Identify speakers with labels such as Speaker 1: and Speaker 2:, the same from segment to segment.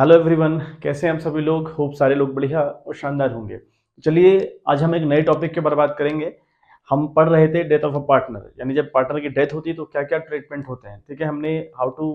Speaker 1: Hello everyone, कैसे हैं हम सभी लोग। होप सारे लोग बढ़िया और शानदार होंगे। चलिए आज हम एक नए टॉपिक के बारे में बात करेंगे। हम पढ़ रहे थे डेथ ऑफ अ पार्टनर, यानी जब पार्टनर की डेथ होती है तो क्या क्या ट्रीटमेंट होते हैं। ठीक है, हमने how to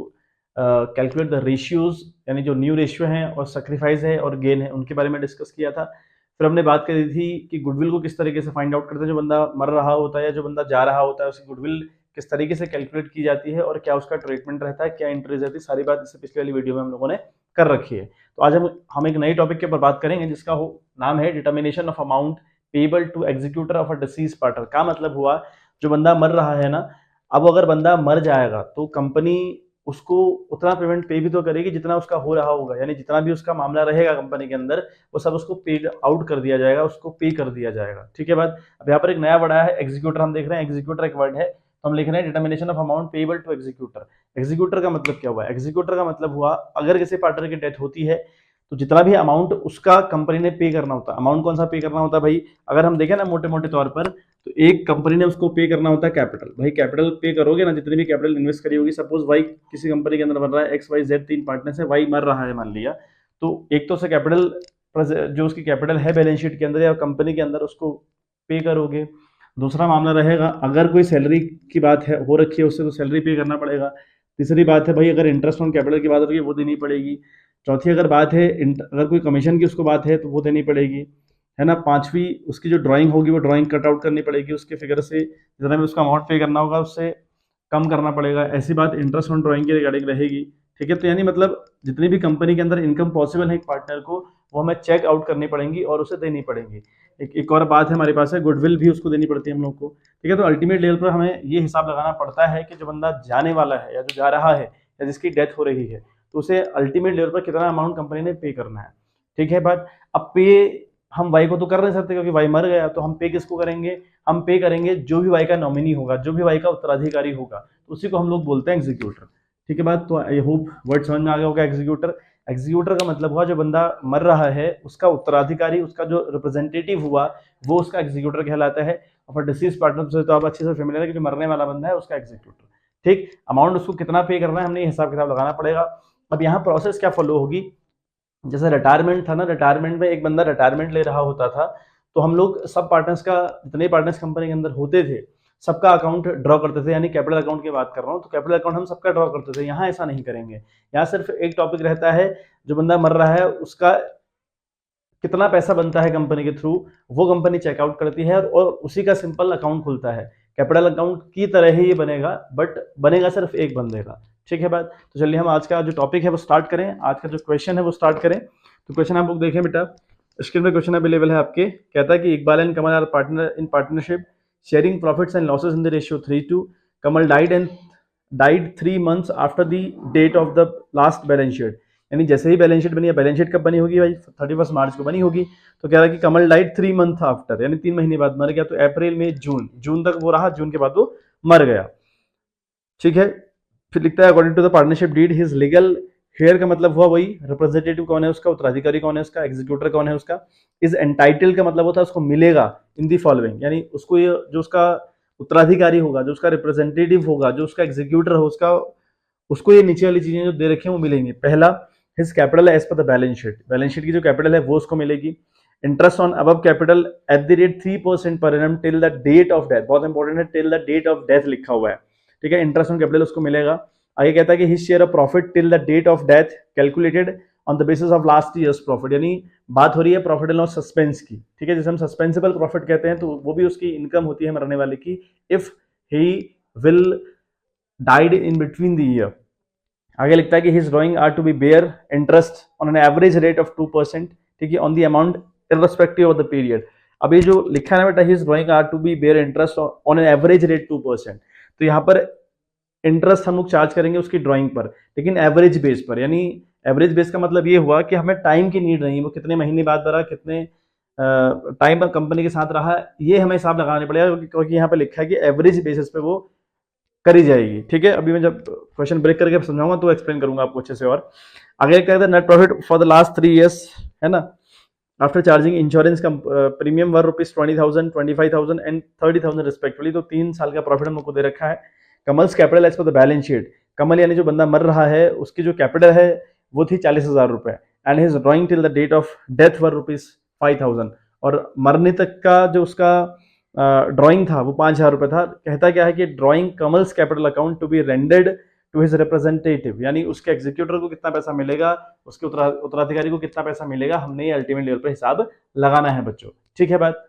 Speaker 1: calculate the ratios, यानी जो न्यू रेशियो हैं और सेक्रीफाइस है और गेन है उनके बारे में डिस्कस किया था। फिर हमने बात करी थी कि गुडविल को किस तरीके से फाइंड आउट करते हैं। जो बंदा मर रहा होता है या जो बंदा जा रहा होता है उसकी गुडविल किस तरीके से कैलकुलेट की जाती है और क्या उसका ट्रीटमेंट रहता है, क्या एंट्रीज रहती है, सारी बात इससे पिछले वाली वीडियो में हम लोगों ने कर रखी है। तो आज हम एक नए टॉपिक के ऊपर बात करेंगे जिसका नाम है determination of amount payable to executor of a deceased partner. का मतलब हुआ जो बंदा मर रहा है ना, अब अगर बंदा मर जाएगा तो कंपनी उसको उतना पेमेंट पे भी तो करेगी जितना उसका हो रहा होगा, यानी जितना भी उसका मामला रहेगा कंपनी के अंदर वो सब उसको पेड आउट कर दिया जाएगा, उसको पे कर दिया जाएगा। ठीक है बात। अब यहाँ पर एक नया वर्ड आया है एग्जीक्यूटर, हम देख रहे हैं एग्जीक्यूटर एक वर्ड है, तो हम लिख रहे हैं determination of amount payable to executor. Executor का मतलब क्या हुआ? एग्जीक्यूटर का मतलब हुआ अगर किसी पार्टनर की डेथ होती है तो जितना भी अमाउंट उसका कंपनी ने पे करना होता है। अमाउंट कौन सा पे करना होता है भाई? अगर हम देखें ना मोटे मोटे तौर पर, तो एक कंपनी ने उसको पे करना होता है कैपिटल। भाई कैपिटल पे करोगे ना, जितनी भी कैपिटल इन्वेस्ट करी होगी। सपोज भाई किसी कंपनी के अंदर बन रहा है एक्स वाई जेड, तीन पार्टनर्स है, वाई मर रहा है मान लिया, तो एक तो से कैपिटल जो उसकी कैपिटल है बैलेंस शीट के अंदर या कंपनी के अंदर उसको पे करोगे। दूसरा मामला रहेगा अगर कोई सैलरी की बात है हो रखी है उससे, तो सैलरी पे करना पड़ेगा। तीसरी बात है भाई अगर इंटरेस्ट ऑन कैपिटल की बात हो रही है वो देनी पड़ेगी। चौथी अगर बात है अगर कोई कमीशन की उसको बात है तो वो देनी पड़ेगी, है ना। पांचवी उसकी जो ड्राइंग होगी वो ड्राइंग कट आउट करनी पड़ेगी, उसके फिगर से जितना भी उसका अमाउंट पे करना होगा उससे कम करना पड़ेगा। ऐसी बात इंटरेस्ट ऑन ड्राइंग की रिगार्डिंग रहेगी। ठीक है, तो यानी मतलब जितनी भी कंपनी के अंदर इनकम पॉसिबल है एक पार्टनर को वो हमें चेक आउट करनी पड़ेंगी और उसे देनी पड़ेंगी। एक और बात है हमारे पास है गुडविल भी उसको देनी पड़ती है हम लोग को। ठीक है, तो अल्टीमेट लेवल पर हमें ये हिसाब लगाना पड़ता है कि जो बंदा जाने वाला है या जो जा रहा है या जिसकी डेथ हो रही है तो उसे अल्टीमेट लेवल पर कितना अमाउंट कंपनी ने पे करना है। ठीक है बात। अब पे हम वाई को तो कर नहीं सकते क्योंकि वाई मर गया, तो हम पे किसको करेंगे? हम पे करेंगे जो भी वाई का नॉमिनी होगा, जो भी वाई का उत्तराधिकारी होगा, तो उसी को हम लोग बोलते हैं एग्जीक्यूटर। ठीक है बात। तो आई होप वर्ड समझ में आ गया होगा एग्जीक्यूटर। एग्जीक्यूटर का मतलब हुआ जो बंदा मर रहा है उसका उत्तराधिकारी, उसका जो रिप्रेजेंटेटिव हुआ वो उसका एग्जीक्यूटर कहलाता है। और डिसीज पार्टनर से तो आप अच्छे से फेमिलियर है कि जो मरने वाला बंदा है उसका एग्जीक्यूटर। ठीक, अमाउंट उसको कितना पे करना है हमने ये हिसाब किताब लगाना पड़ेगा। अब यहाँ प्रोसेस क्या फॉलो होगी? जैसे रिटायरमेंट था ना, रिटायरमेंट में एक बंदा रिटायरमेंट ले रहा होता था तो हम लोग सब पार्टनर्स का, जितने पार्टनर्स कंपनी के अंदर होते थे सबका अकाउंट ड्रॉ करते थे, यानी कैपिटल अकाउंट की बात कर रहा हूँ, तो कैपिटल अकाउंट हम सबका ड्रॉ करते थे। यहाँ ऐसा नहीं करेंगे। यहाँ सिर्फ एक टॉपिक रहता है, जो बंदा मर रहा है उसका कितना पैसा बनता है कंपनी के थ्रू वो कंपनी चेकआउट करती है और उसी का सिंपल अकाउंट खुलता है। कैपिटल अकाउंट की तरह ही ये बनेगा, बट बनेगा सिर्फ एक बंदे का। ठीक है बात। तो चलिए हम आज का जो टॉपिक है वो स्टार्ट करें, आज का जो क्वेश्चन है वो स्टार्ट करें। तो क्वेश्चन आप लोग देखें बेटा, स्क्रीन पे क्वेश्चन अवेलेबल है आपके। कहता है कि Iqbal and Kamal are partner in partnership sharing profits and losses in the ratio 3:2। Kamal died 3 months after the date of the last balance sheet, यानी जैसे ही बैलेंस शीट बनी है, बैलेंस शीट कब बनी होगी भाई? 31 मार्च को बनी होगी। तो कह रहा है कि कमल डाइड 3 months आफ्टर, यानी 3 महीने बाद मर गया। तो अप्रैल में जून तक वो रहा, जून के बाद वो मर गया। ठीक है, फिर लिखता है according to the partnership deed his legal heir का मतलब हुआ वही रिप्रेजेंटेटिव कौन है उसका, उत्तराधिकारी कौन है उसका, एग्जीक्यूटर कौन है उसका। इज एंटाइटल्ड का मतलब होता है उसको मिलेगा इन दी फॉलोइंग, यानी उसको ये जो उसका उत्तराधिकारी होगा, जो उसका रिप्रेजेंटेटिव होगा, जो उसका एग्जीक्यूटर हो उसका, उसको ये नीचे वाली चीजें जो दे रखी हैं वो मिलेंगी। पहला, his capital as per the balance sheet, balance sheet की जो कैपिटल है वो उसको मिलेगी। Interest on above capital at the rate 3% per annum till the date of death, बहुत इंपॉर्टेंट है, till the date of death लिखा हुआ है। ठीक है, इंटरेस्ट ऑन कैपिटल उसको मिलेगा। आगे कहता है कि his share of profit till the date of death calculated on the basis of last year's profit, यानी बात हो रही है प्रॉफिट एंड लॉस सस्पेंस की। ठीक है, जैसे हम सस्पेंसिबल प्रॉफिट कहते हैं तो वो भी उसकी इनकम होती है मरने वाले की, if he will died in between the year. आगे लिखता है कि his drawing are to be bear interest on an average rate of 2%, ठीक है, on the amount irrespective of the period. अब ये जो लिखा है ना बेटा, his drawing are to be bear interest on an average rate 2%, तो यहाँ पर इंटरेस्ट हम लोग चार्ज करेंगे उसकी ड्राइंग पर, लेकिन एवरेज बेस पर। यानी एवरेज बेस का मतलब ये हुआ कि हमें टाइम की नीड नहीं, वो कितने महीने बाद भरा, कितने टाइम कंपनी के साथ रहा, ये हमें हिसाब लगाना पड़ेगा क्योंकि यहाँ पे लिखा है कि एवरेज बेसिस पे वो करी जाएगी। ठीक है, अभी मैं जब क्वेश्चन ब्रेक करके समझाऊंगा तो एक्सप्लेन करूंगा आपको अच्छे से। और आगे क्या कहते हैं, net profit for the last 3 years, है ना, after charging insurance premium were ₹20,000, 25,000 and 30,000 respectively. तो 3 साल का प्रॉफिट हम लोग को दे रखा है। Kamal's capital as per the balance sheet, Kamal यानी जो बंदा मर रहा है उसकी जो कैपिटल है वो थी 40,000 रुपए, and his drawing till the date of death were ₹5,000, और मरने तक का जो उसका ड्राइंग था वो 5,000 रुपए था। कहता क्या है कि drawing Kamal's capital account to be rendered to his representative, यानी उसके एग्जीक्यूटर को कितना पैसा मिलेगा, उसके उत्तराधिकारी को कितना पैसा मिलेगा, हमने ये अल्टीमेट लेवल पर हिसाब लगाना है बच्चों। ठीक है बात।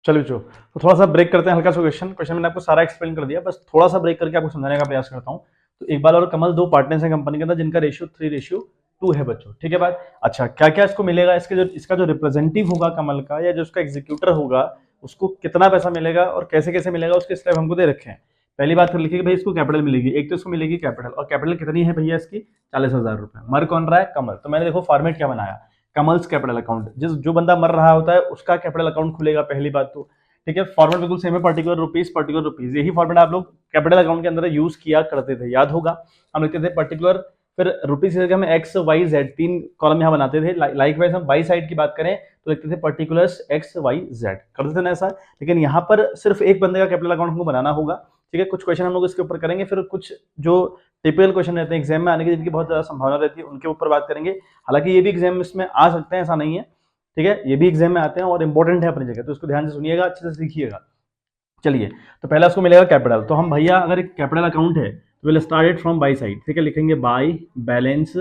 Speaker 1: चलो बच्चों, तो थोड़ा सा ब्रेक करते हैं, हल्का सा क्वेश्चन मैंने आपको सारा एक्सप्लेन कर दिया, बस थोड़ा सा ब्रेक करके आपको समझाने का प्रयास करता हूँ। तो इकबाल और कमल दो पार्टनर्स हैं कंपनी के अंदर, जिनका रेशियो 3:2 है बच्चों। ठीक है बात। अच्छा, क्या क्या इसको मिलेगा, इसका जो रिप्रेजेंटेटिव होगा कमल का, या जो उसका एग्जीक्यूटर होगा, उसको कितना पैसा मिलेगा और कैसे कैसे मिलेगा, उसके स्टेप हमको दे रखे हैं। पहली बात कर लिखिए कि भाई इसको कैपिटल मिलेगी, एक तो इसको मिलेगी कैपिटल, और कैपिटल कितनी है भैया इसकी, 40,000 रुपए। मर कौन रहा है, कमल। तो मैंने देखो फॉर्मेट क्या बनाया, कमल्स कैपिटल अकाउंट, जो बंदा मर रहा होता है उसका कैपिटल अकाउंट खुलेगा, पहली बात तो। ठीक है, फॉर्मेट बिल्कुल सेम है, पर्टिकुलर रुपीज, यही फॉर्मेट आप लोग कैपिटल अकाउंट के अंदर यूज किया करते थे, याद होगा। हम लिखते थे पर्टिकुलर, फिर रुपीज की जगह हम एक्स वाई जेड 3 कॉलम यहाँ बनाते थे। लाइक वाइज हम बाई साइड की बात करें तो लिखते थे पर्टिकुलर्स एक्स वाई जेड, करते थे ना ऐसा। लेकिन यहाँ पर सिर्फ एक बंदे का कैपिटल अकाउंट हमको बनाना होगा। ठीक है, कुछ क्वेश्चन हम लोग इसके ऊपर करेंगे, फिर कुछ जो टिपिकल क्वेश्चन रहते हैं एग्जाम में आने की, जिनकी बहुत ज्यादा संभावना रहती है, उनके ऊपर बात करेंगे। हालांकि ये भी एग्जाम इसमें आ सकते हैं, ऐसा नहीं है। ठीक है, ये भी एग्जाम में आते हैं और इंपॉर्टेंट है अपनी जगह, तो इसको ध्यान से सुनिएगा, अच्छे से सीखिएगा। चलिए, तो पहला उसको मिलेगा कैपिटल। तो हम भैया अगर एक कैपिटल अकाउंट है तो will start it from by side. ठीक है, लिखेंगे बाई बैलेंस,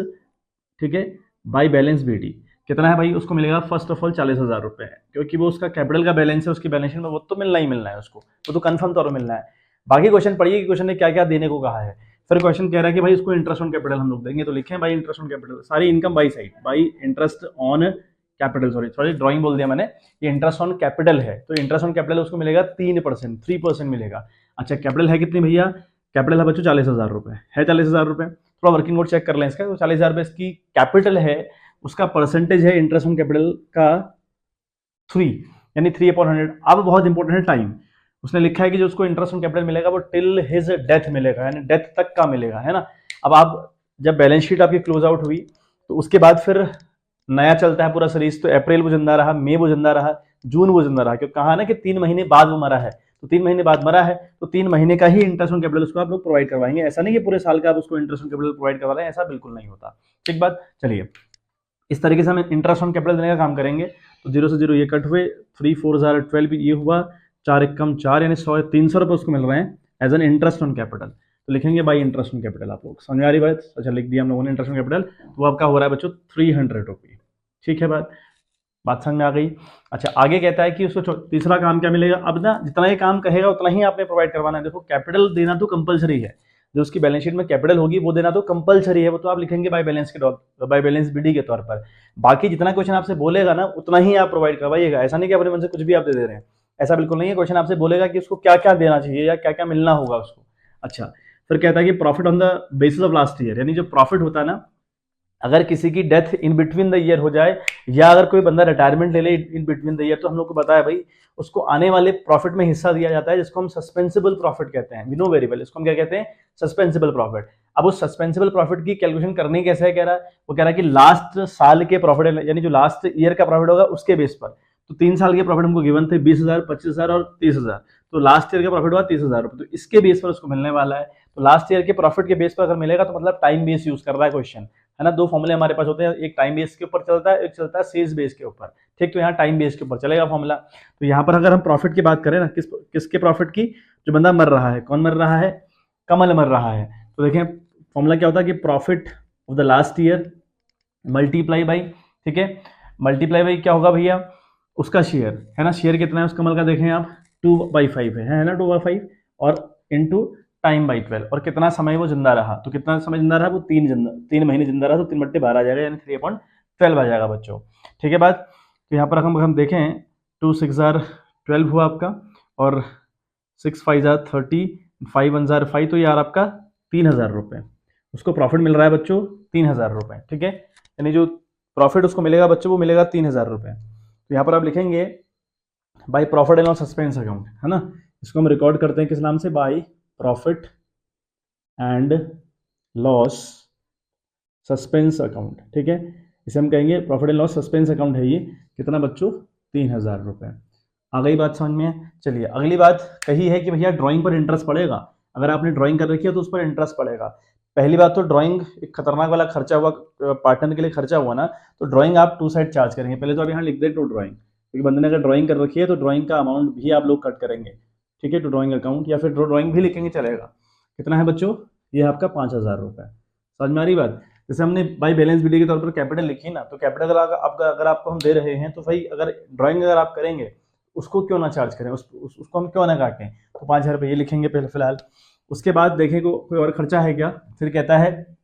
Speaker 1: ठीक है, बाई बैलेंस बीडी। कितना है भाई, उसको मिलेगा फर्स्ट ऑफ ऑल 40,000 रुपए है, क्योंकि वो उसका कैपिटल का बैलेंस है, उसकी बैलेंस शीट में वो तो मिलना ही मिलना है उसको, वो तो कंफर्म तौर पर मिलना है। बाकी क्वेश्चन पढ़िए कि क्वेश्चन ने क्या क्या देने को कहा है। फिर क्वेश्चन कह रहा है कि भाई उसको इंटरेस्ट ऑन कैपिटल हम लोग देंगे, तो लिखें भाई इंटरेस्ट ऑन कैपिटल, सारी income by side, by interest on capital, sorry drawing बोल दिया मैंने, ये इंटरेस्ट ऑन कैपिटल है, तो इंटरेस्ट ऑन कैपिटल उसको मिलेगा 3%, 3% मिलेगा। अच्छा, कैपिटल है कितनी भैया, कैपिटल है बच्चों 40,000 रुपए है, 40,000 रुपए। थोड़ा वर्किंग नोट चेक कर लें इसका, तो 40,000 रुपए इसकी कैपिटल है, उसका परसेंटेज है इंटरेस्ट ऑन कैपिटल का 3, यानी 3/100। अब बहुत इंपॉर्टेंट है टाइम, उसने लिखा है कि जो उसको इंटरेस्ट ऑन कैपिटल मिलेगा वो टिल हिज डेथ मिलेगा, यानी डेथ तक का मिलेगा, है ना। अब आप जब बैलेंस शीट आपकी क्लोज आउट हुई तो उसके बाद फिर नया चलता है पूरा सीरीज, तो अप्रैल वो जिंदा रहा, मई वो जिंदा रहा, जून वो जिंदा रहा, क्योंकि कहा ना कि 3 महीने बाद वो मरा है, तो 3 महीने बाद मरा है, तो 3 महीने का ही इंटरेस्ट ऑन कैपिटल उसको आप लोग प्रोवाइड करवाएंगे। ऐसा नहीं कि पूरे साल का आप उसको इंटरेस्ट ऑन कैपिटल प्रोवाइड करवा रहे हैं, ऐसा बिल्कुल नहीं होता। ठीक बात। चलिए, इस तरीके से हम इंटरेस्ट ऑन कैपिटल देने का काम करेंगे। तो 0 से 0 ये कट हुए, 3 4 12 ये हुआ, 4 एकम 4, यानी 300 रुपये उसको मिल रहे हैं as an interest on capital. तो लिखेंगे बाई इंटरेस्ट ऑन कैपिटल, आप लोग समझ आ रही बात। अच्छा, लिख दिया हम लोगों ने इंटरेस्ट ऑन कैपिटल, तो आपका हो रहा है बच्चों 300 रुपये। ठीक है, बात समझ में आ गई। अच्छा, आगे कहता है कि उसको तीसरा काम क्या मिलेगा। अब ना जितना ये काम कहेगा उतना ही आपने प्रोवाइड करवाना है। देखो, कैपिटल देना तो कंपलसरी है, जो उसकी बैलेंस शीट में कैपिटल होगी वो देना तो कंपलसरी है, वो तो आप लिखेंगे बाय बैलेंस के बाय बैलेंस बीडी के तौर पर। बाकी जितना क्वेश्चन आपसे बोलेगा ना उतना ही आप प्रोवाइड करवाइएगा, ऐसा नहीं कि अपने मन से कुछ भी आप दे रहे हैं, ऐसा बिल्कुल नहीं है। क्वेश्चन आपसे बोलेगा कि उसको क्या क्या देना चाहिए या क्या क्या मिलना होगा उसको। अच्छा, फिर कहता है कि profit on the basis of last year, यानी जो प्रॉफिट होता है ना, अगर किसी की death in between the year हो जाए, या अगर कोई बंदा रिटायरमेंट ले ले इन बिटवीन द ईयर, तो हम लोग को बताया भाई उसको आने वाले प्रॉफिट में हिस्सा दिया जाता है, जिसको हम सस्पेंसिबल प्रॉफिट कहते हैं। वी नो वेरी वेल, इसको हम क्या कहते हैं, सस्पेंसिबल प्रॉफिट। अब उस सस्पेंसिबल प्रॉफिट की कैलकुलेशन करनी कैसे है, कह रहा है वो, कह रहा है कि लास्ट साल के प्रॉफिट, यानी जो लास्ट ईयर का प्रॉफिट होगा उसके बेस पर। तो 3 साल के प्रॉफिट हमको गिवन थे 20,000, 25,000 और 30,000, तो लास्ट ईयर का प्रॉफिट हुआ 30,000 रुपये, तो इसके बेस पर उसको मिलने वाला है। तो लास्ट ईयर के प्रॉफिट के बेस पर अगर मिलेगा तो मतलब टाइम बेस यूज कर रहा है क्वेश्चन, है ना। 2 फॉर्मूले हमारे पास होते हैं, एक टाइम बेस के ऊपर चलता है, एक चलता है सेल्स बेस के ऊपर। ठीक, तो यहाँ टाइम बेस के ऊपर चलेगा फॉर्मूला। तो यहाँ पर अगर हम प्रॉफिट की बात करें ना, किसके प्रॉफिट की, जो बंदा मर रहा है, कौन मर रहा है, कमल मर रहा है। तो देखें फॉर्मूला क्या होता है कि profit of the last year multiply by, ठीक है, मल्टीप्लाई बाई क्या होगा भैया, उसका शेयर, है ना। शेयर कितना है उस कमल का, देखें आप 2/5 है ना, 2/5, और इंटू टाइम बाई 12, और कितना समय वो जिंदा रहा, तो कितना समय जिंदा रहा वो 3 महीने जिंदा रहा, तो 3/12 आ जाएगा, यानी 3/12 आ जाएगा बच्चों। ठीक है बात। तो यहाँ पर हम देखें 2 6 12 हुआ आपका, और 6 5 30, 5 1 5, तो यार आपका 3,000 रुपये उसको प्रॉफिट मिल रहा है बच्चों, 3,000 रुपये। ठीक है, यानी जो प्रॉफिट उसको मिलेगा बच्चों वो मिलेगा 3,000 रुपये। तो यहाँ पर आप लिखेंगे by profit and loss suspense account, है ना। इसको हम रिकॉर्ड करते हैं किस नाम से, by profit and loss suspense account. ठीक है, इसे हम कहेंगे profit and loss suspense account है ये। कितना बच्चों, 3,000 रुपये। आ गई बात समझ में। चलिए, अगली बात कही है कि भैया ड्राइंग पर इंटरेस्ट पड़ेगा। अगर आपने ड्राइंग कर रखी है तो उस पर इंटरेस्ट पड़ेगा। पहली बात तो ड्राइंग एक खतरनाक वाला खर्चा हुआ, पार्टनर के लिए खर्चा हुआ ना, तो ड्राइंग आप 2 साइड चार्ज करेंगे। पहले तो आप यहाँ लिख दे टू ड्राइंग, क्योंकि बंदे ने अगर ड्राइंग कर रखी है तो ड्राइंग का अमाउंट भी आप लोग कट करेंगे, ठीक है, टू ड्राइंग अकाउंट, या फिर ड्राइंग भी लिखेंगे चलेगा। कितना है बच्चों, ये आपका 5,000 रुपये। समझ में आ रही बात। जैसे हमने बाई बैलेंस बिल्डिंग के तौर पर कैपिटल लिखी ना, तो कैपिटल अगर आपको हम दे रहे हैं तो भाई अगर ड्राइंग अगर आप करेंगे उसको क्यों ना चार्ज करें, उसको हम क्यों ना काटें, तो 5,000 रुपये ये लिखेंगे पहले फिलहाल। उसके बाद देखें कोई और खर्चा है क्या, फिर कहता है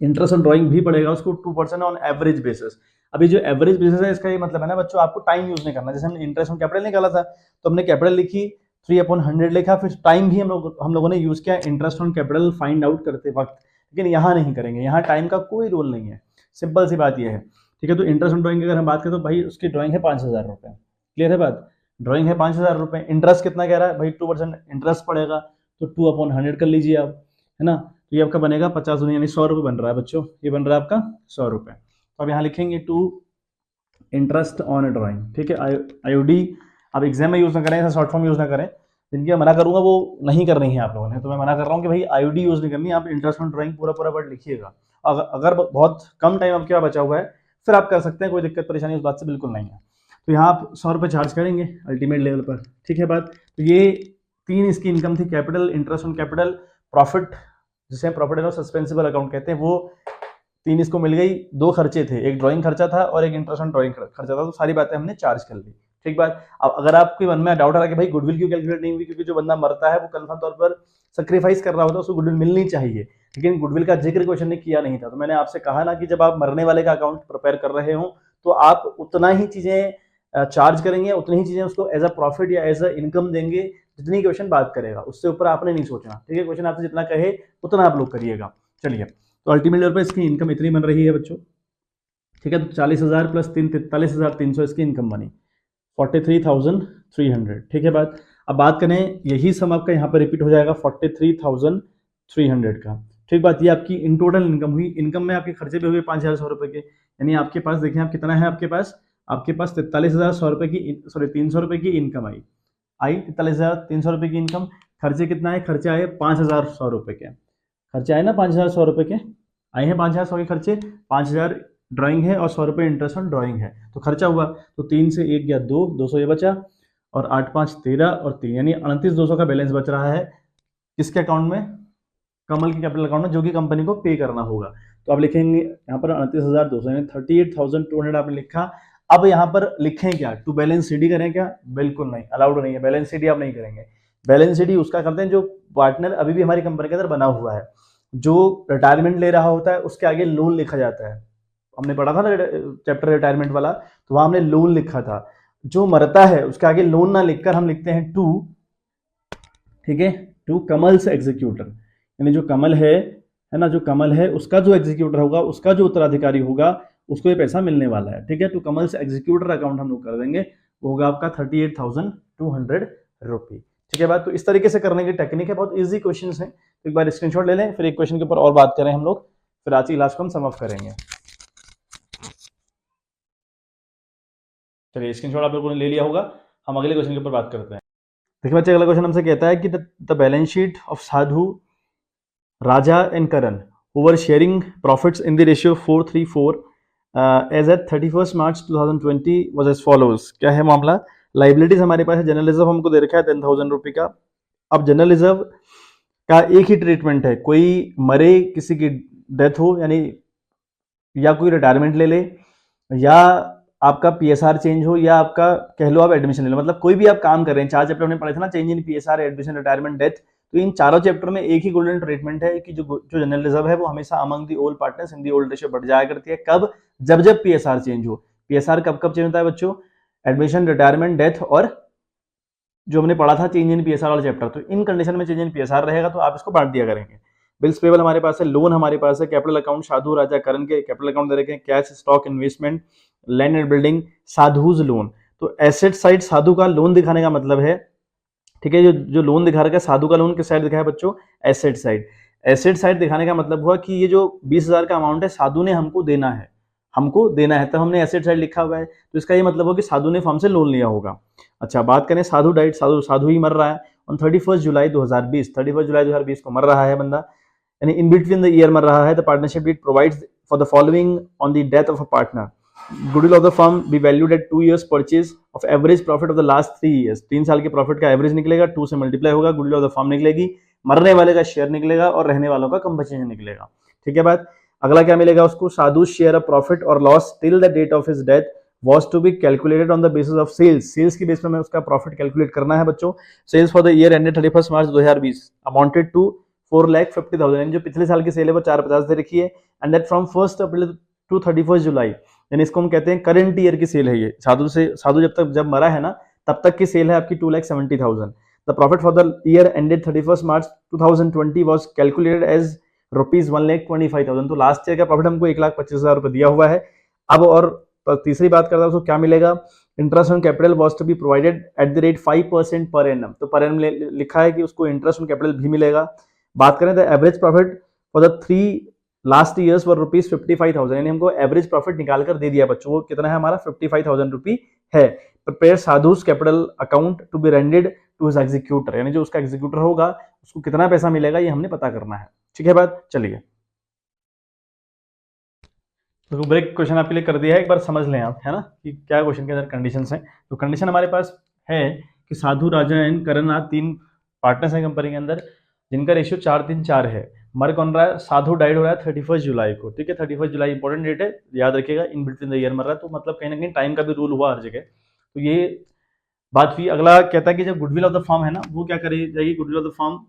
Speaker 1: इंटरेस्ट ऑन ड्राइंग भी पड़ेगा उसको 2% ऑन एवरेज बेसिस। अभी जो एवरेज बेसिस है इसका ये मतलब है ना बच्चों, आपको टाइम यूज नहीं करना। जैसे हमने इंटरेस्ट ऑन कैपिटल निकाला था तो हमने कैपिटल लिखी 3/100 लिखा, फिर टाइम भी हम लोगों ने यूज किया interest on capital find out करते वक्त, लेकिन यहाँ नहीं करेंगे, यहाँ टाइम का कोई रोल नहीं है, सिंपल सी बात यह है, ठीक है। तो इंटरेस्ट ऑन ड्राइंग की अगर हम बात करें तो भाई उसकी ड्राइंग है 5,000 रुपये, क्लियर है बात, ड्राइंग है 5,000 रुपये। इंटरेस्ट कितना कह रहा है भाई, 2% इंटरेस्ट पड़ेगा, तो 2/100 कर लीजिए आप, है ना। तो ये आपका बनेगा 50 यानी 100 रुपये बन रहा है बच्चों, ये बन रहा है आपका 100 रुपये। तो अब यहाँ लिखेंगे टू इंटरेस्ट ऑन ड्राइंग, ठीक है। IOD आप एग्जाम में यूज ना करें, ऐसा शॉर्ट फॉर्म यूज ना करें, जिनकी मैं मना करूंगा वो नहीं करनी है आप लोगों ने, तो मैं मना कर रहा हूँ कि भाई IOD यूज नहीं करनी, आप इंटरेस्ट ऑन ड्राइंग पूरा पूरा वर्ड लिखिएगा। अगर बहुत कम टाइम आपके पास बचा हुआ है फिर आप कर सकते हैं, कोई दिक्कत परेशानी उस बात से बिल्कुल नहीं है। तो यहाँ आप 100 रुपये चार्ज करेंगे अल्टीमेट लेवल पर, ठीक है बात। तो ये 3 इसकी इनकम थी, capital, interest on capital, profit जिसे प्रॉफिट एंड लॉस सस्पेंसिबल अकाउंट कहते हैं, वो 3 इसको मिल गई। 2 खर्चे थे, एक ड्राइंग खर्चा था और एक इंटरेस्ट ऑन ड्राइंग खर्चा था, तो सारी बातें हमने चार्ज कर ली, ठीक बात। अब अगर आपके मन में डाउट आ रहा है कि भाई गुडविल क्यों कैलकुलेट नहीं हुई, क्योंकि जो बंदा मरता है वो कंफर्म तौर पर सेक्रीफाइस कर रहा होता है, उसको गुडविल मिलनी चाहिए, लेकिन गुडविल का जिक्र क्वेश्चन ने किया नहीं था। तो मैंने आपसे कहा ना कि जब आप मरने वाले का अकाउंट प्रिपेयर कर रहे हो तो आप उतना ही चीजें चार्ज करेंगे, उतनी ही चीजें उसको एज अ प्रॉफिट या एज अ इनकम देंगे जितनी क्वेश्चन बात करेगा, उससे ऊपर आपने नहीं सोचना, ठीक है। क्वेश्चन आपसे जितना कहे उतना आप लोग करिएगा। चलिए, तो अल्टीमेट लेवल पर इसकी इनकम इतनी बन रही है बच्चों, ठीक है। तो 40,000 प्लस 43,300 इसकी इनकम बनी, 43,300, ठीक है बात। अब बात करें, यही सम आपका यहाँ पर रिपीट हो जाएगा 43,300 का, ठीक बात। ये आपकी इन टोटल इनकम हुई। इनकम में आपके खर्चे भी हुए 5,100 रुपये के, यानी आपके पास देखें आप कितना है, आपके पास 43,100 रुपये की, सॉरी 300 रुपये की इनकम आई 43,300 रुपये की इनकम। खर्चे कितना है, खर्चे आए 5,100 रुपये के, खर्चे आए ना 5,100 रुपये के, आए हैं 5,100 के खर्चे, 5,000 ड्राइंग है और 100 रुपये इंटरेस्ट ऑन ड्राइंग है, तो खर्चा हुआ। तो 3 से 1 गया 2, 200 ये बचा, और 8 5 13 और 3 यानी 29,200 का बैलेंस बच रहा है किसके अकाउंट में, कमल के कैपिटल अकाउंट में, जो कि कंपनी को पे करना होगा। तो आप लिखेंगे यहाँ पर 29,200 यानी 38,200 आपने लिखा। अब यहाँ पर लिखें क्या, टू बैलेंस CD करें क्या, बिल्कुल नहीं, अलाउड नहीं है, बैलेंस CD आप नहीं करेंगे। बैलेंस CD उसका करते हैं जो पार्टनर अभी भी हमारी कंपनी के अंदर बना हुआ है, जो रिटायरमेंट ले रहा होता है उसके आगे लोन लिखा जाता है, हमने पढ़ा था ना चैप्टर रिटायरमेंट वाला, तो वहां हमने लोन लिखा था। जो मरता है उसके आगे लोन ना लिखकर हम लिखते हैं टू, ठीक है, टू कमल्स एग्जीक्यूटर, यानी जो कमल है ना, जो कमल है उसका जो एग्जीक्यूटर होगा, उसका जो उत्तराधिकारी होगा, उसको ये पैसा मिलने वाला है, ठीक है। टू कमल्स एग्जीक्यूटर अकाउंट हम लोग कर देंगे, वो होगा आपका 38,200 रुपये, ठीक है बात। तो इस तरीके से करने की टेक्निक है, बहुत ईजी क्वेश्चन है। एक बार स्क्रीनशॉट ले लें, फिर एक क्वेश्चन के ऊपर और बात करें हम लोग, फिर आज की क्लास को हम सम अप करेंगे। चलिए, स्क्रीनशॉट आप लोगों ने ले लिया होगा, हम अगले क्वेश्चन के ऊपर बात करते हैं। देखिए बच्चे, अगला क्वेश्चन हमसे कहता है कि the balance sheet of Sadhu, Raja and Karan who were sharing profits in the ratio 4:3:4 as at 31st March 2020 was as follows। क्या है मामला, लाइबिलिटीज हमारे पास है, जनरल रिजर्व हमको दे रखा है 10,000 रुपये का। अब जनरल रिजर्व का एक ही ट्रीटमेंट है, कोई मरे, किसी की डेथ हो, यानी या कोई रिटायरमेंट ले ले, या आपका PSR चेंज हो, या आपका कह लो आप एडमिशन ले लो, मतलब कोई भी आप काम कर रहे हैं। 4 चैप्टर हमने पढ़े थे ना, change in PSR, admission, retirement, death, तो इन चारों चैप्टर में एक ही गोल्डन ट्रीटमेंट है कि जो जनरल रिजर्व है वो हमेशा among the old partners in the old ratio बढ़ जाया करती है। कब, जब जब PSR चेंज हो। PSR कब कब चेंज होता है बच्चों, एडमिशन, रिटायरमेंट, डेथ, और जो हमने पढ़ा था चेंज इन PSR वाला चैप्टर, तो इन कंडीशन में चेंज इन PSR रहेगा, तो आप इसको बांट दिया करेंगे। बिल्स पेबल हमारे पास है, लोन हमारे पास है, कैपिटल अकाउंट साधु, राजा, करण के कैपिटल अकाउंट दे रखे हैं, cash, stock, investment, land and building, sadhus loan. तो एसेट साइड साधु का लोन दिखाने का मतलब है, ठीक है, जो लोन दिखा रखा है साधु का लोन किस साइड दिखाया बच्चों, एसेट साइड। एसेट साइड दिखाने का मतलब हुआ कि ये जो 20,000 का अमाउंट है साधु ने हमको देना है, तब हमने एसेट साइड लिखा हुआ है, तो इसका ये मतलब हो कि साधु ने फर्म से लोन लिया होगा। अच्छा, बात करें साधु डाइट, साधु ही मर रहा है ऑन 31 जुलाई 2020 को मर रहा है बंदा। यानी इन बिटवीन द ईयर मर रहा है, the partnership deed provides for the following on the death of a partner, goodwill of the firm be valued at 2 years purchase of average profit of the last 3 years, 3 साल के profit का average निकलेगा, 2 से multiply होगा, goodwill of the firm निकलेगी, मरने वाले का शेयर निकलेगा और रहने वालों का कंपनसेशन निकलेगा। ठीक है बात। अगला क्या मिलेगा उसको, साधु शेयर ऑफ प्रॉफिट और loss till the date of his death was to be calculated on the basis of sales, sales की बेस पे हमें उसका प्रॉफिट कैलकुलेट करना है बच्चों। Sales for the year ended 31 March 2020 amounted to 4,50,000, जो पिछले साल की सेल है वो 450 दे रखी है, and that from 1 April to 31 July, यानी इसको हम कहते हैं करंट ईयर की सेल है ये। साधु जब मरा है ना तब तक की सेल है आपकी 2,70,000। The profit for the year ended 31 March 2020 was calculated as ₹1,25,000, तो लास्ट ईयर का प्रॉफिट हमको 1,25,000 रुपए दिया हुआ है। अब और तो तीसरी बात करता है उसको क्या मिलेगा, interest on capital was to be provided at the rate 5% per annum, तो पर एनम लिखा है कि उसको इंटरेस्ट ऑन कैपिटल भी मिलेगा। बात करें तो average profit for the 3 last years for ₹55,000, यानी हमको एवरेज प्रॉफिट निकाल कर दे दिया बच्चों, वो कितना है हमारा 55,000 रुपी है। प्रिपेयर साधुस capital account to be rendered to his executor, यानी जो उसका एग्जीक्यूटर होगा उसको कितना पैसा मिलेगा ये हमने पता करना है। ठीक है बात, चलिए तो ब्रेक क्वेश्चन आपके लिए कर दिया है, एक बार समझ लें आप, है ना, कि क्या क्वेश्चन के अंदर कंडीशंस हैं। तो कंडीशन हमारे पास है कि साधु, राजा एंड करनाथ 3 पार्टनर्स हैं कंपनी के अंदर, जिनका रेशियो 4-3-4 है। मर कौन रहा है, साधु डाइड हो रहा है 31 जुलाई को। ठीक है, 31 जुलाई इंपॉर्टेंट डेट है, याद रखिएगा, इन बिटवीन द ईयर मर रहा है, तो मतलब कहीं ना कहीं टाइम का भी रूल हुआ हर जगह, तो ये बात हुई। अगला कहता है कि जब गुडविल ऑफ द फर्म है ना, वो क्या करी जाएगी, goodwill of the firm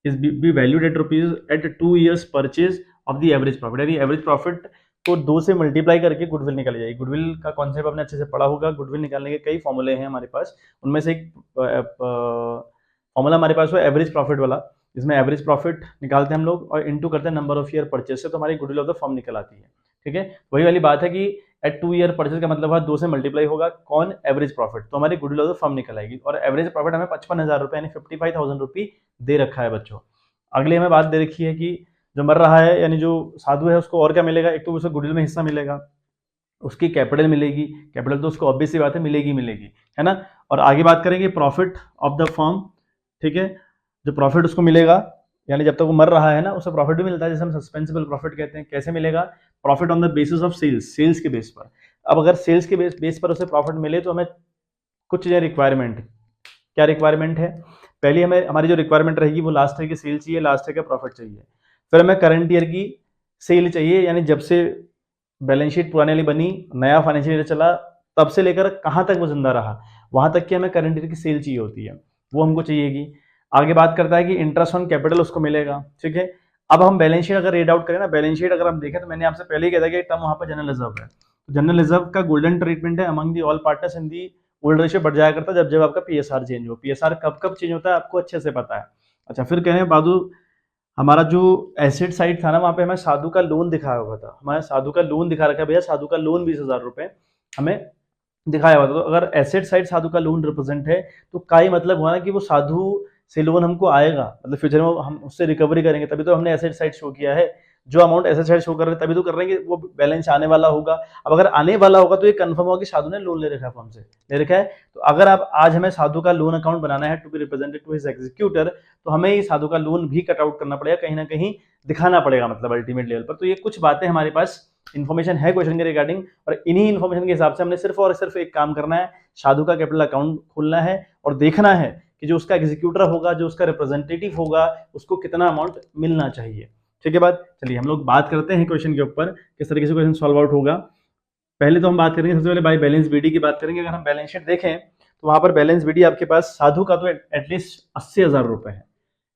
Speaker 1: is be valued at rupees at 2 years purchase of the average profit, यानी एवरेज प्रॉफिट को 2 से मल्टीप्लाई करके गुडविल निकाली जाएगी। गुडविल का कॉन्सेप्ट आपने अच्छे से पढ़ा होगा, गुडविल निकालने के कई फॉर्मूले हैं हमारे पास, उनमें से एक फॉर्मूला हमारे पास है एवरेज प्रॉफिट वाला, जिसमें एवरेज प्रॉफिट निकालते हैं हम लोग और इनटू करते हैं नंबर ऑफ ईयर परचेज से, तो हमारी गुडविल ऑफ द फर्म निकल आती है। ठीक है, वही वाली बात है कि एट 2 year परचेज का मतलब है 2 से मल्टीप्लाई होगा कौन, एवरेज प्रॉफिट, तो हमारी गुडविल ऑफ द फर्म निकल आएगी। और एवरेज प्रॉफिट हमें 55,000 रुपये यानी 55,000 रुपये दे रखा है बच्चों। अगली हमें बात दे रखी है कि जो मर रहा है यानी जो साधु है उसको और क्या मिलेगा, एक तो उसको गुडविल में हिस्सा मिलेगा, उसकी कैपिटल मिलेगी, कैपिटल तो उसको ऑब्वियस सी बात है मिलेगी, है ना। और आगे बात करेंगे प्रॉफिट ऑफ द फर्म। ठीक है, जो प्रॉफिट उसको मिलेगा, यानी जब तक वो मर रहा है ना उसे प्रॉफिट भी मिलता है, जैसे हम सस्पेंसिबल प्रॉफिट कहते हैं। कैसे मिलेगा, profit on the basis of sales, sales के बेस पर। अब अगर सेल्स के बेस पर उसे प्रॉफिट मिले तो हमें कुछ चीजें रिक्वायरमेंट, क्या रिक्वायरमेंट है, पहली हमें हमारी जो रिक्वायरमेंट रहेगी वो लास्ट ईयर की सेल चाहिए, लास्ट ईयर का प्रॉफिट चाहिए। फिर हमें करंट ईयर की सेल चाहिए, यानी जब से बैलेंस शीट पुराने वाली बनी, नया फाइनेंशियल ईयर चला, तब से लेकर कहाँ तक वो जिंदा रहा, वहां तक की हमें करंट ईयर की सेल चाहिए होती है, वो हमको चाहिएगी। आगे बात करता है कि इंटरेस्ट ऑन कैपिटल उसको मिलेगा। ठीक है, अब हम बैलेंस शीट अगर रीड आउट करें ना, बैलेंस शीट अगर हम देखें तो मैंने आपसे पहले ही कहा था कि टर्म वहां पर जनरल रिजर्व है, तो जनरल रिजर्व का गोल्डन ट्रीटमेंट है among the all partners in the old ratio बढ़ जाया करता है जब आपका पीएसआर चेंज हो। पीएसआर कब कब चेंज होता है आपको अच्छे से पता है। अच्छा, फिर कह रहे हैं बादू, हमारा जो एसेट साइड था ना, वहां पे हमें साधु का लोन दिखाया हुआ था, हमारे साधु का लोन दिखा रखा है भैया, साधु का लोन 20,000 रुपए हमें दिखाया हुआ था। तो अगर एसेट साइड साधु का लोन रिप्रेजेंट है तो का ही मतलब हुआ ना कि वो साधु से लोन हमको आएगा, मतलब फ्यूचर में हम उससे रिकवरी करेंगे, तभी तो हमने एसेट साइड शो किया है। जो अमाउंट एसेट साइड शो कर रहे हैं तभी तो कर रहे हैं कि वो बैलेंस आने वाला होगा। अब अगर आने वाला होगा तो ये कंफर्म होगा कि साधु ने लोन ले रखा है, हमसे ले रखा है। तो अगर आप आज हमें साधु का लोन अकाउंट बनाना है to be represented to his executor, तो हमें ये साधु का लोन भी कट आउट करना पड़ेगा, कहीं ना कहीं दिखाना पड़ेगा, मतलब अल्टीमेट लेवल पर। तो ये कुछ बातें हमारे पास इन्फॉर्मेशन है क्वेश्चन के रिगार्डिंग, और इन्हीं इन्फॉर्मेशन के हिसाब से हमने सिर्फ और सिर्फ एक काम करना है, साधु का कैपिटल अकाउंट खोलना है और देखना है कि जो उसका एग्जीक्यूटर होगा, जो उसका रिप्रेजेंटेटिव होगा, उसको कितना अमाउंट मिलना चाहिए। ठीक है बात, चलिए हम लोग बात करते हैं क्वेश्चन के ऊपर किस तरीके से क्वेश्चन सॉल्व आउट होगा। पहले तो हम बात करेंगे सबसे पहले बाय बैलेंस बीडी की बात करेंगे। अगर हम बैलेंस शीट देखें तो वहां पर बैलेंस बीडी आपके पास साधु का तो एटलीस्ट 80,000 रुपए है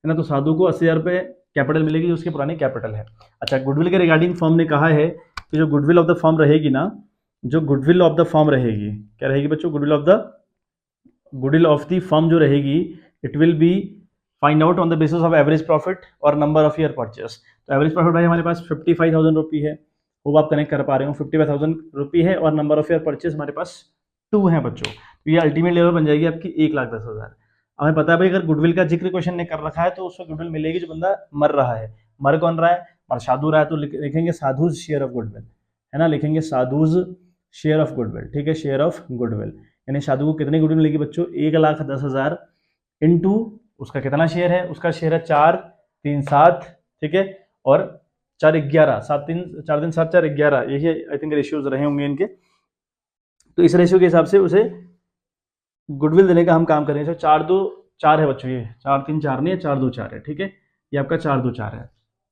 Speaker 1: ना, तो साधु को 80,000 रुपए कैपिटल मिलेगी जो उसकी पुरानी कैपिटल है। अच्छा, गुडविल के रिगार्डिंग फर्म ने कहा है कि जो गुडविल ऑफ द फर्म रहेगी ना, जो गुडविल ऑफ द फर्म रहेगी, क्या रहेगी बच्चों, गुडविल ऑफ द फर्म जो रहेगी, it will be find out on the basis of average profit और नंबर ऑफ ईयर परचेस। तो एवरेज प्रॉफिट भाई हमारे पास 55,000 रुपये है, वो आप कनेक्ट कर पा रहे हो, 55,000 रुपये है, और नंबर ऑफ ईयर परचेस हमारे पास 2 है बच्चों, तो ये अल्टीमेट लेवल बन जाएगी आपकी 1,10,000। हमें पता है भाई अगर गुडविल का जिक्र क्वेश्चन ने कर रखा है तो उसको गुडविल मिलेगी जो बंदा मर रहा है। मर कौन रहा है, और साधु रहा है, तो लिखेंगे साधुज शेयर ऑफ गुडविल, है ना, लिखेंगे साधुज शेयर ऑफ गुडविल। ठीक है, शेयर ऑफ गुडविल, यानी साधु को कितनी गुडविल मिलेगी बच्चों, 1,10,000 इंटू उसका कितना शेयर है, उसका शेयर है 4, 3, 7, ठीक है, और 4:11, 7-3, 4-3, 7, 4:11, यही आई थिंक रेशियोज रहे होंगे इनके। तो इस रेशियो के हिसाब से उसे गुडविल देने का हम काम करेंगे। 4-2-4 है बच्चों, ये 4-3-4 नहीं है, 4-2-4 है, ठीक है, ये आपका 4-2-4 है,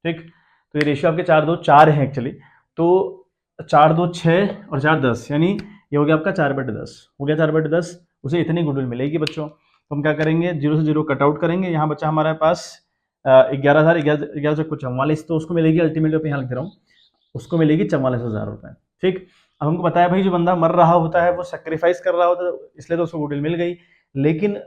Speaker 1: ठीक। तो ये रेशियो आपके 4-2-4 है एक्चुअली। तो 4-2-6 और 4-10, यानी ये हो गया आपका 4/10, हो गया 4/10, उसे इतनी गुडविल मिलेगी बच्चों। तो हम क्या करेंगे, 0 से 0 कट आउट करेंगे, यहाँ बच्चा हमारे पास 11,000, 11 से कुछ 44, तो उसको मिलेगी अल्टीमेटली पे यहाँ लिख रहा हूँ, उसको मिलेगी 44,000 रुपये, ठीक। अब हमको बताया भाई जो बंदा मर रहा होता है वो सेक्रीफाइस कर रहा होता है, इसलिए तो उसको गुडविल मिल गई। लेकिन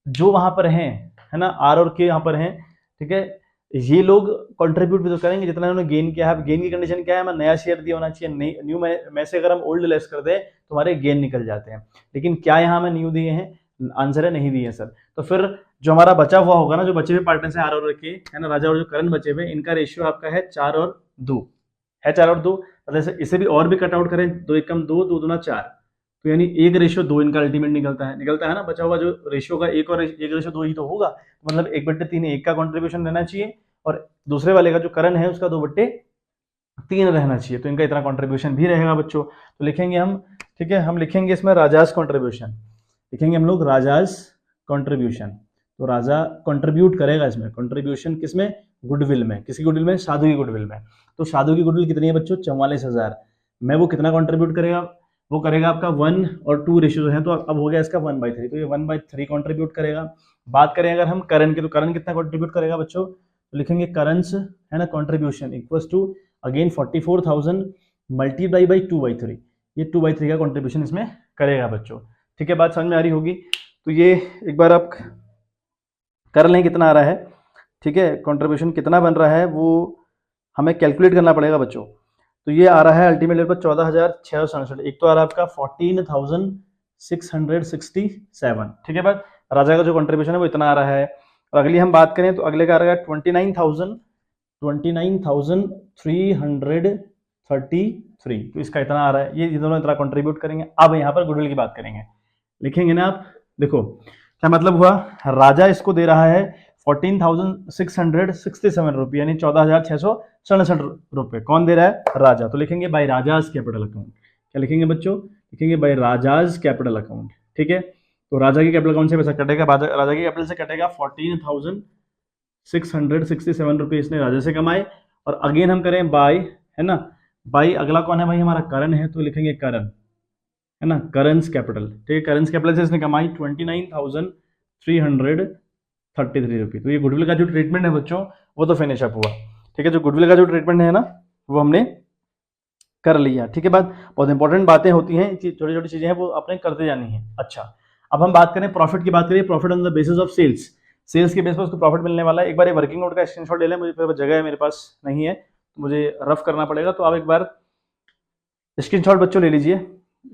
Speaker 1: जो वहां पर हैं, है ना, आर और के यहाँ पर हैं, ठीक है, ये लोग कंट्रीब्यूट भी तो करेंगे जितना उन्होंने गेन किया है। गेन की कंडीशन क्या है, हमें नया शेयर दिया होना चाहिए, न्यू में से अगर हम ओल्ड लेस कर दें तो हमारे गेन निकल जाते हैं। लेकिन क्या यहाँ हमें न्यू दिए हैं, आंसर है नहीं दिए सर। तो फिर जो हमारा बचा हुआ होगा ना, जो बचे हुए पार्टनर्स हैं आर और के, है ना, राजा और जो करंट बचे हुए, इनका रेशियो आपका है 4-2 है, 4-2। जैसे इसे भी और भी कट आउट करें, 2-1-2, 2-2 4, तो यानी 1:2 इनका अल्टीमेट निकलता है ना। बचा हुआ जो रेशियो का 1 और 1:2 ही तो होगा, मतलब 1/3 1 का कॉन्ट्रीब्यूशन रहना चाहिए, और दूसरे वाले का जो करण है उसका 2/3 रहना चाहिए, तो इनका इतना कॉन्ट्रीब्यूशन भी रहेगा बच्चों। तो लिखेंगे हम, ठीक है, हम लिखेंगे इसमें राजाज कॉन्ट्रीब्यूशन, लिखेंगे हम लोग राजाज कॉन्ट्रीब्यूशन। तो राजा कंट्रीब्यूट करेगा इसमें, कंट्रीब्यूशन किसमें, गुडविल में, किसी गुडविल में, साधु की गुडविल में। तो साधु की गुडविल कितनी है बच्चों, 44,000 में, वो कितना कंट्रीब्यूट करेगा, वो करेगा आपका 1 और 2 रेशियो है, तो अब हो गया इसका 1/3, तो ये 1/3 कंट्रीब्यूट करेगा। बात करें अगर हम करण की, तो करण कितना कंट्रीब्यूट करेगा बच्चों, तो लिखेंगे करंस, है ना, contribution equals to again 44,000 multiply by 2/3, ये 2/3 का कंट्रीब्यूशन इसमें करेगा बच्चों, ठीक है। बात समझ में आ रही होगी। तो ये एक बार आप कर लें कितना आ रहा है, ठीक है, कंट्रीब्यूशन कितना बन रहा है वो हमें कैलकुलेट करना पड़ेगा बच्चों। तो ये आ रहा है अल्टीमेट लेवल पर 14,667, एक तो आ रहा है आपका 14,667, ठीक है। बात राजा का जो कंट्रीब्यूशन है वो इतना आ रहा है। और अगली हम बात करें तो अगले का आ रहा है 29,333, तो इसका इतना आ रहा है, ये दोनों इतना कंट्रीब्यूट करेंगे। अब यहाँ पर गुडविल की बात करेंगे, लिखेंगे ना आप, देखो क्या मतलब हुआ, राजा इसको दे रहा है 14,667 रुपये, यानी 14,667 रुपये, कौन दे रहा है, राजा। तो लिखेंगे बाय राजाज कैपिटल अकाउंट, क्या लिखेंगे बच्चों, लिखेंगे बाय राजाज कैपिटल अकाउंट, ठीक है। तो राजा की कैपिटल अकाउंट से पैसा कटेगा, राजा की कैपिटल से कटेगा 14,667 रुपये इसने राजा से कमाए। और अगेन हम करें बाय, है ना, बाय अगला कौन है भाई, हमारा करण है, तो लिखेंगे करण, है ना, करंस कैपिटल, ठीक है, करंस कैपिटल से इसने कमाई 29,333 रुपये। तो ये गुडविल का जो ट्रीटमेंट है बच्चों वो तो फिनिश अप हुआ, ठीक है। जो गुडविल का जो ट्रीटमेंट है ना वो हमने कर लिया, ठीक है। बात बहुत इंपॉर्टेंट बातें होती हैं, छोटी छोटी चीजें हैं वो अपने करते जानी है। अच्छा, अब हम बात करें प्रॉफिट की, बात करें profit on the basis of sales, sales के बेस पर उसको प्रॉफिट मिलने वाला है। एक बार ये वर्किंग नोट का स्क्रीनशॉट ले लें, मुझे जगह है मेरे पास नहीं है, तो मुझे रफ करना पड़ेगा, तो आप एक बार स्क्रीनशॉट बच्चों ले लीजिए,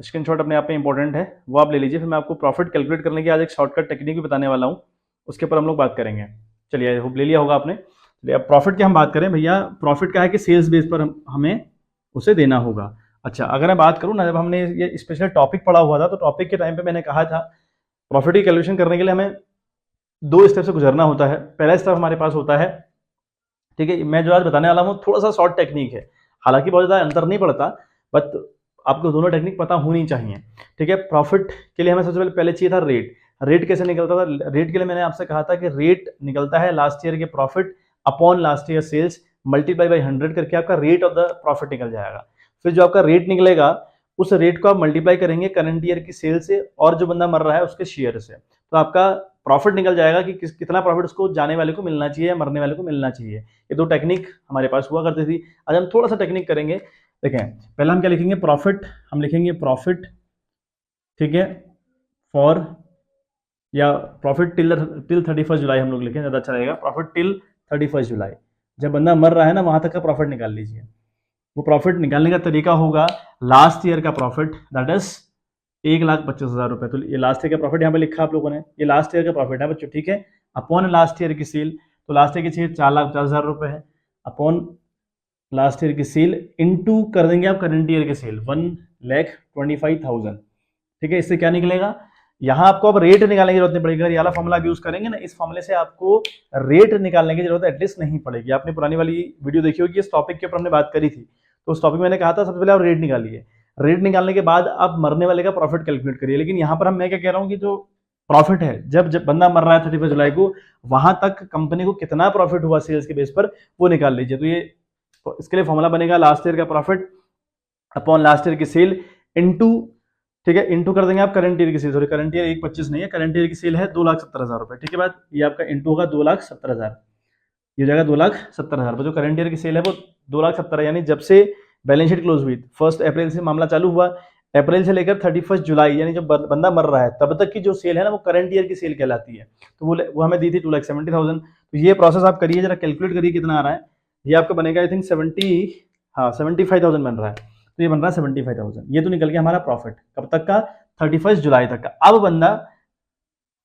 Speaker 1: स्क्रीनशॉट अपने आप में इंपॉर्टेंट है, वो आप ले लीजिए। फिर मैं आपको प्रॉफिट कैलकुलेट करने की आज एक शॉर्टकट टेक्निक भी बताने वाला हूँ, उसके ऊपर हम लोग बात करेंगे। चलिए, होप ले लिया होगा आपने। चलिए, अब प्रॉफिट की हम बात करें भैया, प्रॉफिट क्या है कि सेल्स बेस पर हमें उसे देना होगा। अच्छा, अगर मैं बात करूँ ना, जब हमने ये स्पेशल टॉपिक पढ़ा हुआ था, तो टॉपिक के टाइम पे मैंने कहा था प्रॉफिट की कैलकुलेशन करने के लिए हमें 2 स्टेप से गुजरना होता है। पहला स्टेप हमारे पास होता है, ठीक है, मैं जो आज बताने वाला हूँ थोड़ा सा शॉर्ट टेक्निक है, हालांकि बहुत ज़्यादा अंतर नहीं पड़ता, बट आपको दोनों टेक्निक पता होनी चाहिए, ठीक है। प्रॉफिट के लिए हमें सबसे पहले चाहिए था रेट। रेट कैसे निकलता था, रेट के लिए मैंने आपसे कहा था कि रेट निकलता है लास्ट ईयर के profit upon last year sales multiply by 100 करके आपका रेट ऑफ द प्रॉफिट निकल जाएगा। फिर जो आपका रेट निकलेगा उस रेट को आप मल्टीप्लाई करेंगे करंट ईयर की सेल से और जो बंदा मर रहा है उसके शेयर से, तो आपका प्रॉफिट निकल जाएगा कि कितना प्रॉफिट उसको जाने वाले को मिलना चाहिए या मरने वाले को मिलना चाहिए। ये 2 टेक्निक हमारे पास हुआ करती थी। आज हम थोड़ा सा टेक्निक करेंगे। देखें, पहला हम क्या लिखेंगे, प्रॉफिट, हम लिखेंगे प्रॉफिट, ठीक है, फॉर या प्रॉफिट टिल 31 जुलाई हम लोग लिखें, ज़्यादा अच्छा रहेगा। प्रॉफिट टिल 31 जुलाई, जब बंदा मर रहा है ना वहां तक का प्रॉफिट निकाल लीजिए। वो प्रॉफिट निकालने का तरीका होगा लास्ट ईयर का प्रॉफिट, दैट इज 1,25,000 रुपये। तो ये लास्ट ईयर का प्रॉफिट यहाँ पे लिखा आप लोगों ने, ये लास्ट ईयर का प्रॉफिट है बच्चों, ठीक है, अपॉन लास्ट ईयर की सेल। तो लास्ट ईयर की सेल 4,50,000 रुपये है, अपॉन लास्ट ईयर की सेल इनटू कर देंगे आप करंट ईयर की सेल 1,25,000, ठीक है। इससे क्या निकलेगा, यहाँ आपको अब रेट निकालने की जरूरत नहीं पड़ेगी। अगर ये वाला फॉर्मूला यूज करेंगे ना, इस फॉर्मूले से आपको रेट निकालने की जरूरत एटलीस्ट नहीं पड़ेगी। आपने पुरानी वाली वीडियो देखी होगी, इस टॉपिक के ऊपर हमने बात करी थी, तो उस टॉपिक में मैंने कहा था सबसे पहले आप रेट निकालिए, रेट निकालने के बाद आप मरने वाले का प्रॉफिट कैलकुलेट करिए। लेकिन यहाँ पर मैं क्या कह रहा हूँ कि जो प्रॉफिट है, जब बंदा मर रहा है 31 जुलाई को, वहां तक कंपनी को कितना प्रॉफिट हुआ सेल्स के बेस पर, वो निकाल लीजिए। तो इसके लिए फॉर्मूला बनेगा लास्ट ईयर का प्रॉफिट अपॉन लास्ट ईयर की सेल इनटू, ठीक है, इनटू कर देंगे आप करंट ईयर की सेल, सॉरी करंट ईयर 125 नहीं है, करंट ईयर की सेल है 2,70,000 रुपए, ठीक है बात। ये आपका इनटू होगा 2,70,000, ये जाएगा 2,70,000 रुपए। जो करंट ईयर की सेल है वो 2,70,000, यानी जब से बैलेंस शीट क्लोज हुई 1 अप्रैल से मामला चालू हुआ, अप्रैल से लेकर 31 जुलाई यानी जब बंदा मर रहा है तब तक की जो सेल है ना, वो करंट ईयर की सेल कहलाती है। तो वो हमें दी थी 2,70,000। तो ये प्रोसेस आप करिए, जरा कैलकुलेट करिए कितना आ रहा है। ये आपका बनेगा आई थिंक 75,000 बन रहा है। तो ये बन रहा है 75,000। ये तो निकल गया हमारा प्रॉफिट कब तक का, 31 जुलाई तक का। अब बंदा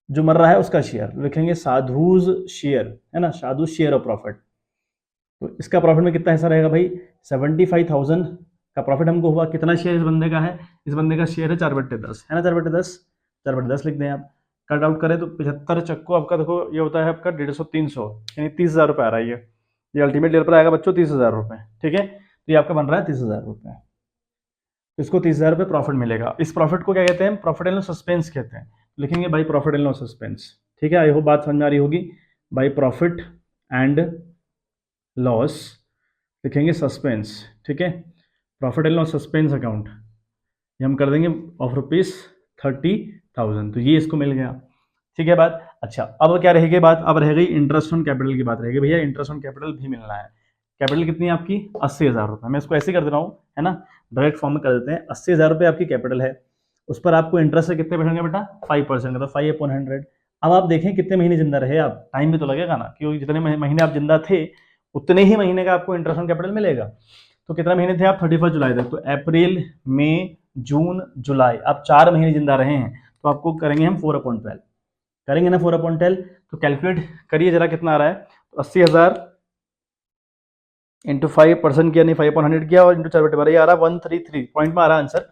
Speaker 1: जो मर रहा है उसका शेयर लिखेंगे, साधुज शेयर, है ना, साधु शेयर ऑफ प्रॉफिट। तो इसका प्रॉफिट में कितना हिस्सा रहेगा भाई, 75,000 का प्रॉफिट हमको हुआ। कितना शेयर इस बंदे का है, इस बंदे का शेयर है 4/10, है ना, 4/10, 4/10 लिख दें आप। कट आउट करें तो 75 चक्को आपका देखो ये होता है आपका 150, 300, यानी 30,000 रुपये आ रहा है। ये अल्टीमेट लेवल पर आएगा बच्चों 30,000 रुपये, ठीक है। तो ये आपका बन रहा है 30,000 रुपये, इसको 30,000 रुपये प्रॉफिट मिलेगा। इस प्रॉफिट को क्या कहते हैं, प्रॉफिट एंड लॉस सस्पेंस कहते हैं। लिखेंगे by profit and loss suspense, ठीक है। आई होप बात समझ में आ रही होगी। बाई प्रॉफिट एंड लॉस लिखेंगे सस्पेंस, ठीक है। Profit and loss suspense account ये हम कर देंगे ऑफ ₹30,000। तो ये इसको मिल गया, ठीक है बात। अच्छा, अब क्या रहेगी बात, अब रह गई इंटरेस्ट ऑन कैपिटल की बात रहेगी। भैया इंटरेस्ट ऑन कैपिटल भी मिलना है। कैपिटल कितनी है आपकी, 80,000 रुपये। मैं इसको ऐसे कर दे रहा हूँ, है ना, डायरेक्ट फॉर्म में कर देते हैं। 80,000 रुपये आपकी कैपिटल है, उस पर आपको इंटरेस्ट से कितने परसेंट बेटा, 5% का, तो 5/100। अब आप देखें कितने महीने जिंदा रहे आप, टाइम भी तो लगेगा ना, क्योंकि जितने महीने आप जिंदा थे उतने ही महीने का आपको इंटरेस्ट ऑन कैपिटल मिलेगा। तो कितना महीने थे आप, 31 जुलाई तक, तो अप्रैल, मई, जून, जुलाई, आप 4 महीने जिंदा रहे हैं। तो आपको करेंगे हम 4/12, करेंगे ना 4/12। तो कैलकुलेट करिए जरा कितना आ रहा है। तो 80,000 इंटू 5% किया, नहीं 5/100 किया, और इंटू 4/12 ये आ रहा है 133 पॉइंट में आ रहा है आंसर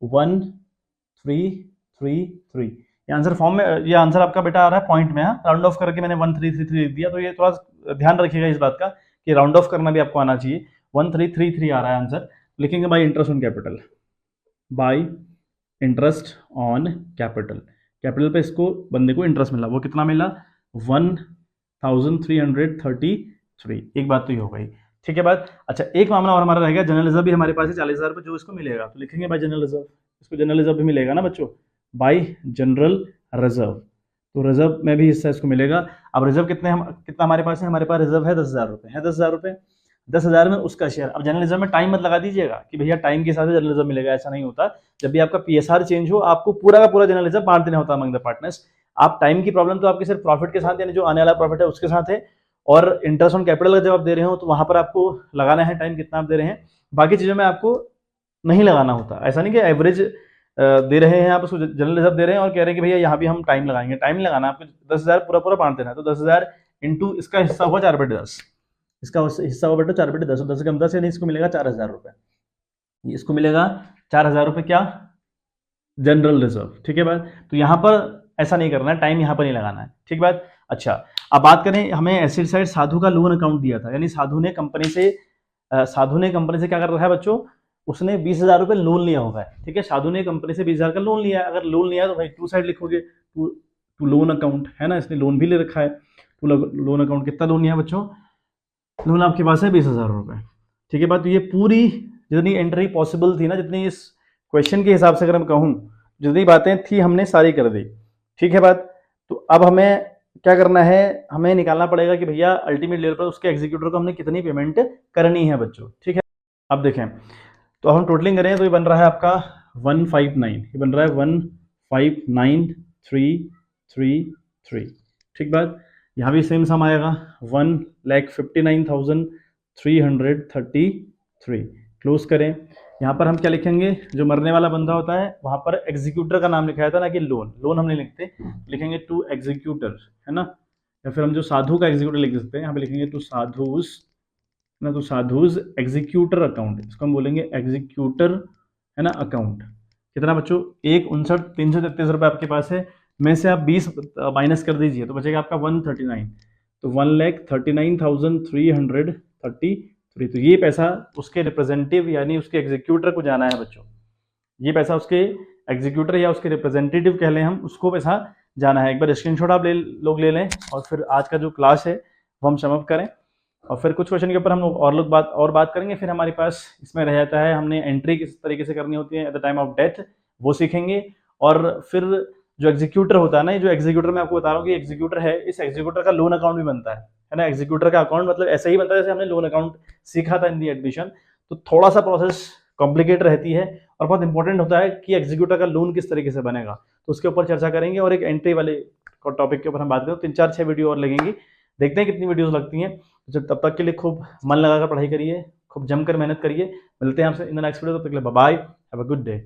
Speaker 1: 1333। ये आंसर फॉर्म में, ये आंसर आपका बेटा आ रहा है पॉइंट में, राउंड ऑफ करके मैंने 1333 लिख दिया। तो ये थोड़ा ध्यान रखिएगा इस बात का कि राउंड ऑफ करना भी आपको आना चाहिए। 1333 आ रहा है आंसर। लिखेंगे by interest on capital, by interest on capital. Capital पे इसको बंदे को इंटरेस्ट मिला, वो कितना मिला, 1,333। एक बात तो ये हो गई, ठीक है बात। अच्छा, एक मामला और हमारा रहेगा, जनरल रिजर्व भी हमारे पास है 40,000 रुपये, जो इसको मिलेगा। तो लिखेंगे बाई जनरल रिजर्व, इसको जनरल रिजर्व भी मिलेगा ना बच्चों, बाई जनरल रिजर्व। तो रिजर्व में भी हिस्सा इसको मिलेगा। अब रिजर्व कितना हमारे पास है, हमारे पास रिजर्व है 10,000 रुपये, है 10,000 रुपये, 10,000 में उसका शेयर। अब जनरल रिजर्व में टाइम मत लगा दीजिएगा कि भैया टाइम के हिसाब से जनरल रिजर्व मिलेगा, ऐसा नहीं होता। जब भी आपका पीएसआर चेंज हो, आपको पूरा का पूरा जनरल रिजर्व बांट देना होता है अमंग द पार्टनर्स। आप टाइम की प्रॉब्लम तो आपके सिर्फ प्रॉफिट के साथ, यानी जो आने वाला प्रॉफिट है उसके साथ है, और इंटरेस्ट ऑन कैपिटल का जब आप दे रहे हो तो वहां पर आपको लगाना है टाइम कितना आप दे रहे हैं। बाकी चीजों में आपको नहीं लगाना होता। ऐसा नहीं कि एवरेज दे रहे हैं आप, उसको जनरल रिजर्व दे रहे हैं और कह रहे हैं कि भैया यहाँ भी हम टाइम लगाएंगे, टाइम नहीं लगाना, आपको 10,000 पूरा पूरा बांट देना है। तो 10,000 इंटू इसका हिस्सा हुआ 4/10, इसका हिस्सा हुआ बेटा 4/10, 10 कम 10, यानी इसको मिलेगा 4,000 रुपये। इसको मिलेगा 4,000 रुपये क्या, जनरल रिजर्व, ठीक है बात। तो यहाँ पर ऐसा नहीं करना है, टाइम यहाँ पर नहीं लगाना है, ठीक बात। अच्छा, अब बात करें, हमें एसिड साइड साधु का लोन अकाउंट दिया था, यानी साधु ने कंपनी से क्या कर रहा है बच्चों, उसने 20,000 रुपये लोन लिया होगा, ठीक है। साधु ने कंपनी से 20,000 का लोन लिया। अगर लोन लिया तो भाई टू साइड लिखोगे, टू लोन अकाउंट, है ना, इसने लोन भी ले रखा है। टू लोन अकाउंट, कितना लोन लिया बच्चों, लोन आपके पास है 20,000 रुपये, ठीक है बात। तो ये पूरी जितनी एंट्री पॉसिबल थी ना, जितनी इस क्वेश्चन के हिसाब से अगर मैं कहूँ, जितनी बातें थी हमने सारी कर दी, ठीक है बात। तो अब हमें क्या करना है, हमें निकालना पड़ेगा कि भैया अल्टीमेट लेवल पर उसके एग्जीक्यूटर को हमने कितनी पेमेंट करनी है बच्चों, ठीक है। अब देखें, तो हम टोटलिंग करें तो ये बन रहा है आपका 159, ये बन रहा है 159,333, ठीक बात। यहाँ भी सेम सम आएगा 1,59,333। क्लोज करें। यहाँ पर हम क्या लिखेंगे, जो मरने वाला बंदा होता है वहां पर एग्जीक्यूटर का नाम लिखा था ना, कि लोन हम नहीं लिखते, लिखेंगे टू एग्जीक्यूटर, है ना, या फिर हम जो साधु का एग्जीक्यूटर लिख सकते हैं, यहाँ पे लिखेंगे टू साधुज एग्जीक्यूटर अकाउंट, इसको हम बोलेंगे एग्जीक्यूटर, है ना, अकाउंट। कितना बच्चों, 1,59,333 रुपये आपके पास है, में से आप 20 माइनस कर दीजिए तो बचेगा आपका 139। तो 1,39,333। तो ये पैसा उसके रिप्रेजेंटेटिव यानी उसके एग्जीक्यूटर को जाना है बच्चों। ये पैसा उसके एग्जीक्यूटर या उसके रिप्रेजेंटेटिव कह लें हम, उसको पैसा जाना है। एक बार स्क्रीनशॉट आप लोग ले लें और फिर आज का जो क्लास है वो हम समअप करें और फिर कुछ क्वेश्चन के ऊपर हम लोग और बात करेंगे। फिर हमारे पास इसमें रह जाता है हमने एंट्री किस तरीके से करनी होती है at the time of death, वो सीखेंगे। और फिर जो एग्जीक्यूटर होता है ना, जो एग्जीक्यूटर मैं आपको बता रहा हूँ कि एग्जीक्यूटर है, इस एग्जीक्यूटर का लोन अकाउंट भी बनता है ना। एग्जीक्यूटर का अकाउंट मतलब ऐसा ही बनता है जैसे हमने लोन अकाउंट सीखा था इन दी एडमिशन। तो थोड़ा सा प्रोसेस कॉम्प्लिकेट रहती है और बहुत इंपॉर्टेंट होता है कि एग्जीक्यूटर का लोन किस तरीके से बनेगा, तो उसके ऊपर चर्चा करेंगे। और एक एंट्री वाले टॉपिक के ऊपर हम बात करें, 3-4-6 वीडियो और लगेंगी, देखते हैं कितनी वीडियोस लगती हैं। तो तब तक के लिए खूब मन लगाकर पढ़ाई करिए, खूब जमकर मेहनत करिए। मिलते हैं आपसे इन द नेक्स्ट वीडियो, तब तक के लिए bye bye, have a good day.